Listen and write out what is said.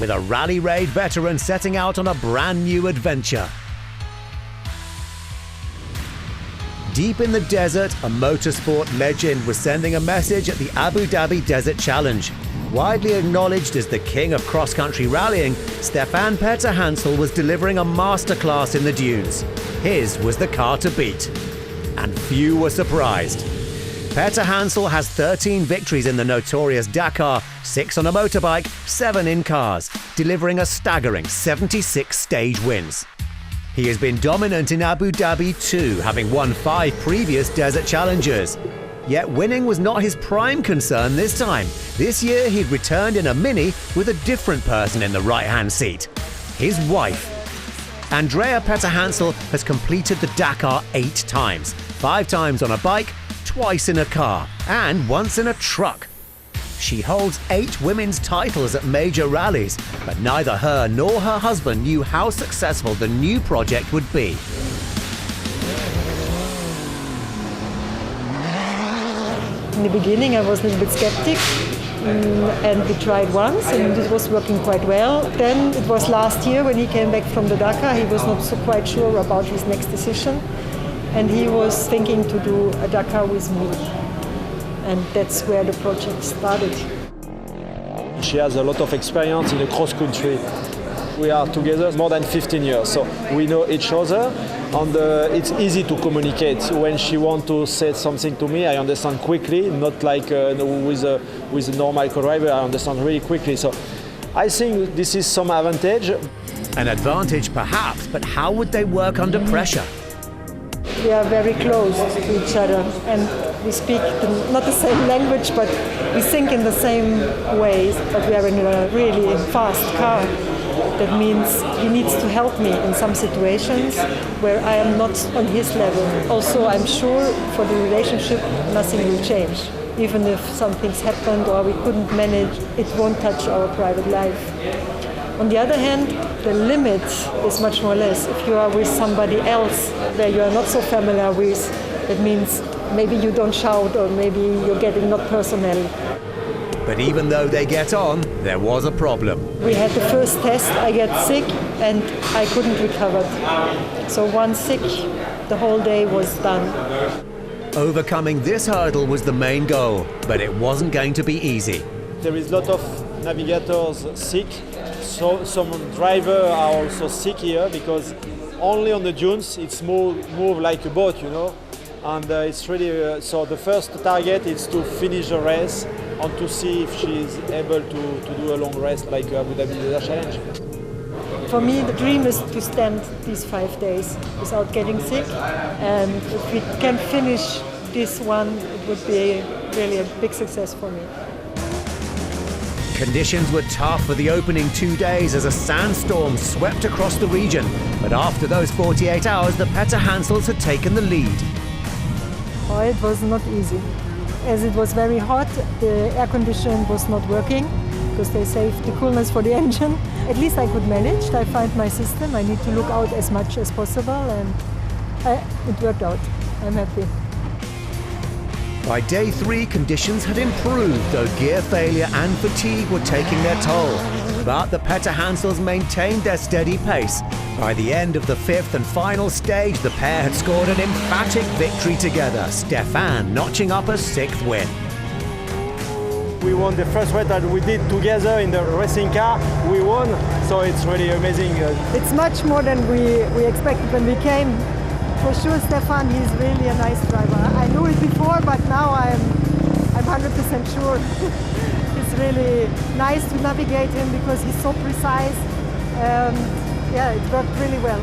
with a Rally Raid veteran setting out on a brand new adventure. Deep in the desert, a motorsport legend was sending a message at the Abu Dhabi Desert Challenge. Widely acknowledged as the king of cross-country rallying, Stefan Peterhansel was delivering a masterclass in the dunes. His was the car to beat. And few were surprised. Peterhansel has 13 victories in the notorious Dakar, 6 on a motorbike, 7 in cars, delivering a staggering 76 stage wins. He has been dominant in Abu Dhabi too, having won 5 previous desert challenges. Yet winning was not his prime concern this time. This year he'd returned in a Mini with a different person in the right-hand seat, his wife. Andrea Peterhansel has completed the Dakar 8 times, 5 times on a bike, twice in a car, and once in a truck. She holds 8 women's titles at major rallies, but neither her nor her husband knew how successful the new project would be. In the beginning I was a little bit skeptic, and we tried once and it was working quite well. Then it was last year when he came back from the Dakar, he was not so quite sure about his next decision, and he was thinking to do a Dakar with me. And that's where the project started. She has a lot of experience in the cross-country. We are together more than 15 years, so we know each other, and it's easy to communicate. When she wants to say something to me, I understand quickly, not like with a normal co-driver, I understand really quickly. So I think this is some advantage. An advantage perhaps, but how would they work under pressure? We are very close to each other and we speak not the same language, but we think in the same ways, but we are in a really fast car. That means he needs to help me in some situations where I am not on his level. Also, I'm sure for the relationship nothing will change. Even if some things happened or we couldn't manage, it won't touch our private life. On the other hand, the limit is much more less. If you are with somebody else where you are not so familiar with, that means maybe you don't shout or maybe you're getting not personnel. But even though they get on, there was a problem. We had the first test, I get sick and I couldn't recover. So once sick, the whole day was done. Overcoming this hurdle was the main goal, but it wasn't going to be easy. There is a lot of navigators sick, so some drivers are also sick here because only on the dunes it's move like a boat, you know. And it's really, so the first target is to finish the race and to see if she is able to do a long race like Abu Dhabi Desert Challenge. For me, the dream is to stand these 5 days without getting sick. And if we can finish this one, it would be really a big success for me. Conditions were tough for the opening 2 days as a sandstorm swept across the region. But after those 48 hours, the Peterhansels had taken the lead. Oh, it was not easy. As it was very hot, the air conditioning was not working because they saved the coolness for the engine. At least I could manage. I find my system. I need to look out as much as possible and it worked out. I'm happy. By day 3, conditions had improved, though gear failure and fatigue were taking their toll. But the Peterhansels maintained their steady pace. By the end of the 5th and final stage, the pair had scored an emphatic victory together, Stefan notching up a 6th win. We won the first race that we did together in the racing car. We won, so it's really amazing. It's much more than we expected when we came. For sure, Stefan, he's really a nice driver. I knew it before, but now I'm 100% sure. It's really nice to navigate him because he's so precise. Yeah, it worked really well.